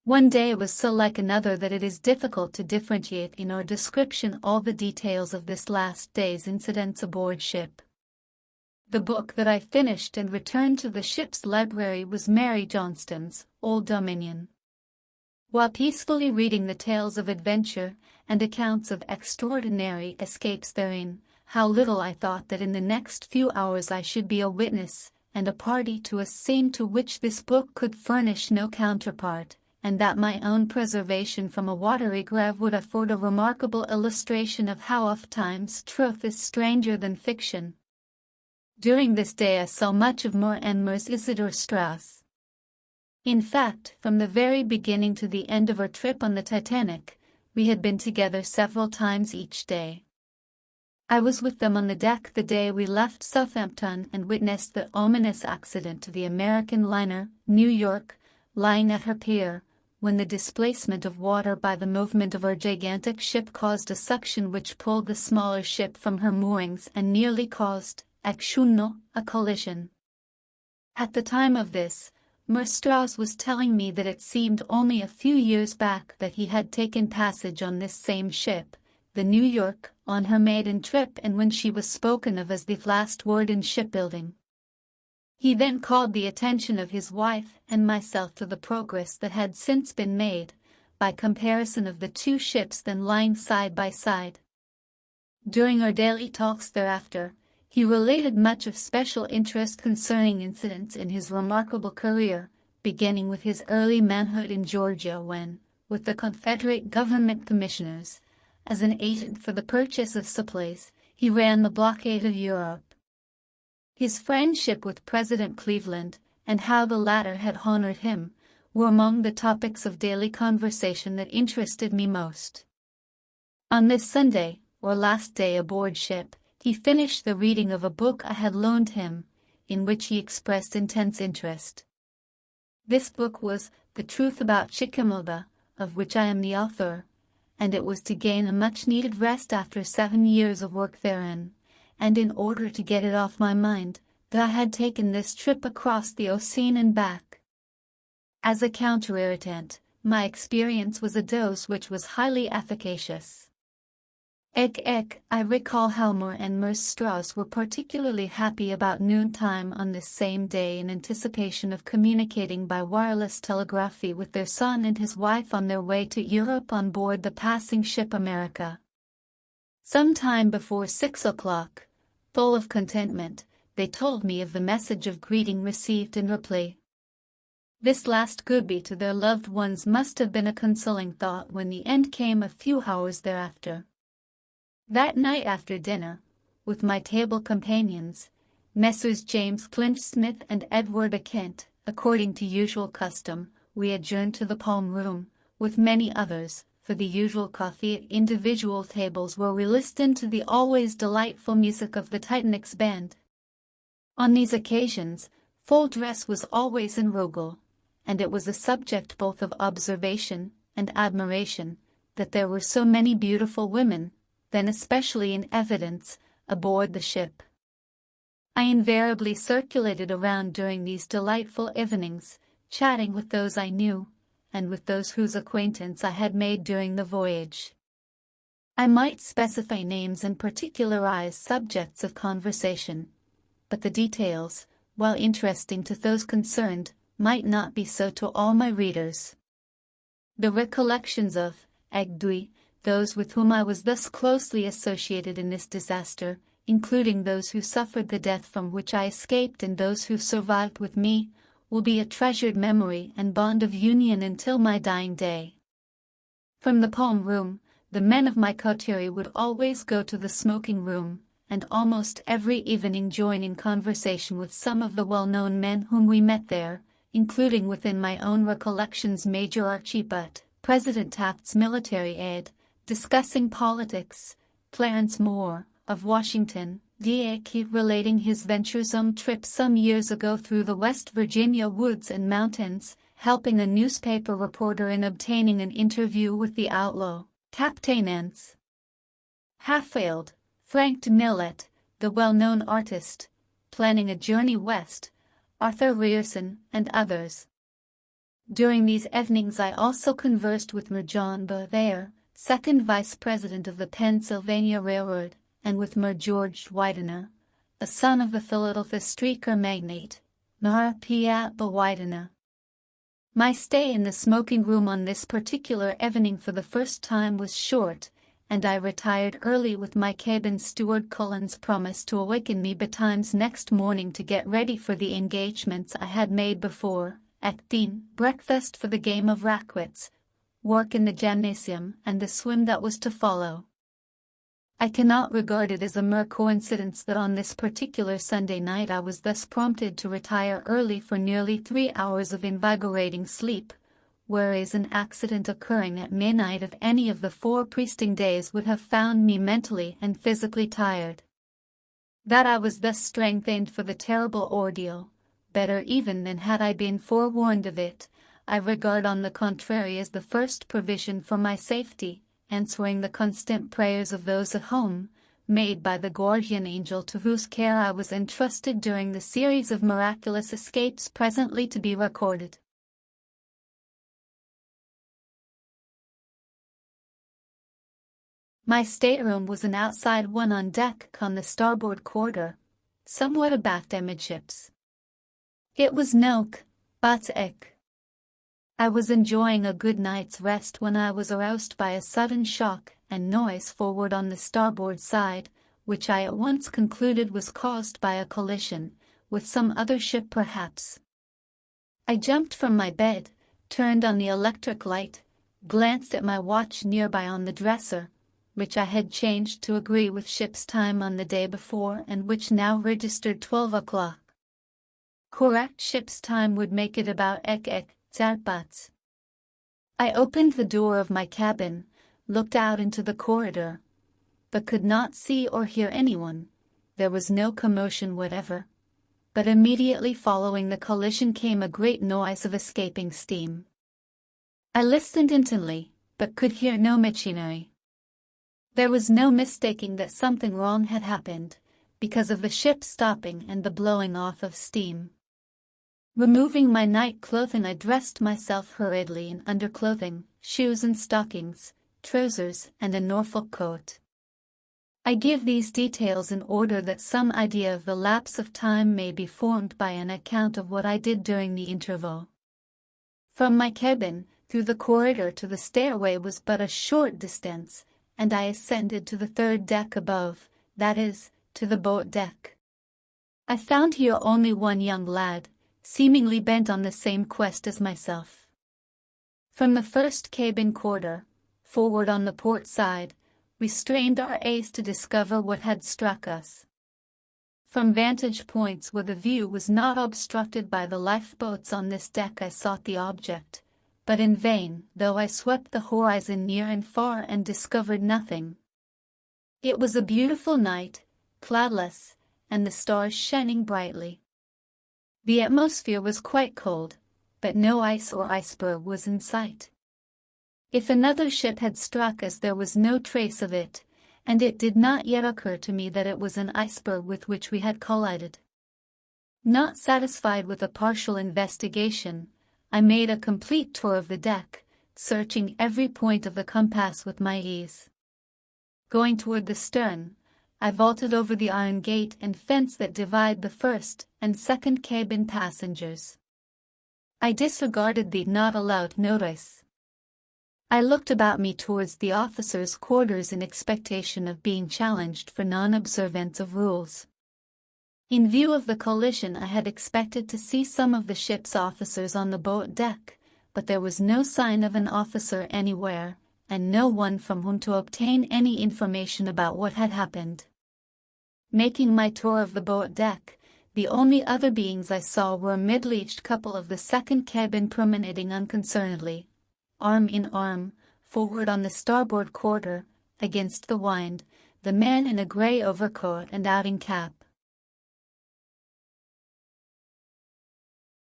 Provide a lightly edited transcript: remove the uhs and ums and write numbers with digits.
One day was so like another that it is difficult to differentiate in our description all the details of this last day's incidents aboard ship. The book that I finished and returned to the ship's library was Mary Johnston's Old Dominion. While peacefully reading the tales of adventure and accounts of extraordinary escapes therein, how little I thought that in the next few hours I should be a witness and a party to a scene to which this book could furnish no counterpart, and that my own preservation from a watery grave would afford a remarkable illustration of how ofttimes truth is stranger than fiction. During this day I saw much of Moore and Moore's Isidor Straus. In fact, from the very beginning to the end of our trip on the Titanic, we had been together several times each day. I was with them on the deck the day we left Southampton and witnessed the ominous accident to the American liner, New York, lying at her pier, when the displacement of water by the movement of our gigantic ship caused a suction which pulled the smaller ship from her moorings and nearly caused, a collision. At the time of this, Strauss was telling me that it seemed only a few years back that he had taken passage on this same ship, the New York, on her maiden trip, and when she was spoken of as the last word in shipbuilding. He then called the attention of his wife and myself to the progress that had since been made, by comparison of the two ships then lying side by side. During our daily talks thereafter, he related much of special interest concerning incidents in his remarkable career, beginning with his early manhood in Georgia when, with the Confederate government commissioners, as an agent for the purchase of supplies, he ran the blockade of Europe. His friendship with President Cleveland, and how the latter had honored him, were among the topics of daily conversation that interested me most. On this Sunday, or last day aboard ship, he finished the reading of a book I had loaned him, in which he expressed intense interest. This book was The Truth About CHICKAMAUGA, of which I am the author, and it was to gain a much-needed rest after 7 years of work therein, and in order to get it off my mind, that I had taken this trip across the ocean and back. As a counter-irritant, my experience was a dose which was highly efficacious. I recall how Moore and Merce Strauss were particularly happy about noontime on this same day in anticipation of communicating by wireless telegraphy with their son and his wife on their way to Europe on board the passing ship America. Some time before 6 o'clock, full of contentment, they told me of the message of greeting received in reply. This last goodbye to their loved ones must have been a consoling thought when the end came a few hours thereafter. That night after dinner, with my table companions, Messrs. James Clinch Smith and Edward A. Kent, according to usual custom, we adjourned to the Palm Room, with many others, for the usual coffee at individual tables where we listened to the always delightful music of the Titanic's band. On these occasions, full dress was always in vogue, and it was a subject both of observation and admiration, that there were so many beautiful women, then especially in evidence, aboard the ship. I invariably circulated around during these delightful evenings, chatting with those I knew, and with those whose acquaintance I had made during the voyage. I might specify names and particularize subjects of conversation, but the details, while interesting to those concerned, might not be so to all my readers. The recollections of Agdui, those with whom I was thus closely associated in this disaster, including those who suffered the death from which I escaped and those who survived with me, will be a treasured memory and bond of union until my dying day. From the Palm Room, the men of my coterie would always go to the smoking room, and almost every evening join in conversation with some of the well-known men whom we met there, including within my own recollections Major Archibald, President Taft's military aide, discussing politics, Clarence Moore, of Washington, D.A.K. relating his venturesome trip some years ago through the West Virginia woods and mountains, helping a newspaper reporter in obtaining an interview with the outlaw, Captain Nance. Half-failed, Frank de Millet, the well-known artist, planning a journey west, Arthur Rierson, and others. During these evenings I also conversed with John Thayer, second vice president of the Pennsylvania Railroad, and with George Widener, a son of the Philadelphia streetcar magnate, P. Widener. My stay in the smoking room on this particular evening for the first time was short, and I retired early with my cabin steward Cullen's promise to awaken me betimes next morning to get ready for the engagements I had made before, at Dean, breakfast for the game of racquets, work in the gymnasium, and the swim that was to follow. I cannot regard it as a mere coincidence that on this particular Sunday night I was thus prompted to retire early for nearly 3 hours of invigorating sleep, whereas an accident occurring at midnight of any of the 4 preceding days would have found me mentally and physically tired. That I was thus strengthened for the terrible ordeal, better even than had I been forewarned of it, I regard on the contrary as the first provision for my safety, answering the constant prayers of those at home, made by the guardian angel to whose care I was entrusted during the series of miraculous escapes presently to be recorded. My stateroom was an outside one on deck on the starboard quarter, somewhat abaft amidships. It was nook, but ek. I was enjoying a good night's rest when I was aroused by a sudden shock and noise forward on the starboard side, which I at once concluded was caused by a collision, with some other ship perhaps. I jumped from my bed, turned on the electric light, glanced at my watch nearby on the dresser, which I had changed to agree with ship's time on the day before and which now registered 12 o'clock. Correct ship's time would make it about Zarbats. I opened the door of my cabin, looked out into the corridor, but could not see or hear anyone. There was no commotion whatever. But immediately following the collision came a great noise of escaping steam. I listened intently, but could hear no machinery. There was no mistaking that something wrong had happened, because of the ship stopping and the blowing off of steam. Removing my night clothing, I dressed myself hurriedly in underclothing, shoes and stockings, trousers, and a Norfolk coat. I give these details in order that some idea of the lapse of time may be formed by an account of what I did during the interval. From my cabin, through the corridor to the stairway was but a short distance, and I ascended to the 3rd deck above, that is, to the boat deck. I found here only one young lad, seemingly bent on the same quest as myself. From the first cabin quarter, forward on the port side, we strained our eyes to discover what had struck us. From vantage points where the view was not obstructed by the lifeboats on this deck I sought the object, but in vain, though I swept the horizon near and far and discovered nothing. It was a beautiful night, cloudless, and the stars shining brightly. The atmosphere was quite cold, but no ice or iceberg was in sight. If another ship had struck us, there was no trace of it, and it did not yet occur to me that it was an iceberg with which we had collided. Not satisfied with a partial investigation, I made a complete tour of the deck, searching every point of the compass with my ease. Going toward the stern, I vaulted over the iron gate and fence that divide the first and second cabin passengers. I disregarded the not allowed notice. I looked about me towards the officers' quarters in expectation of being challenged for non-observance of rules. In view of the collision, I had expected to see some of the ship's officers on the boat deck, but there was no sign of an officer anywhere, and no one from whom to obtain any information about what had happened. Making my tour of the boat deck, the only other beings I saw were a middle-aged couple of the second cabin promenading unconcernedly, arm in arm, forward on the starboard quarter, against the wind, the man in a grey overcoat and outing cap,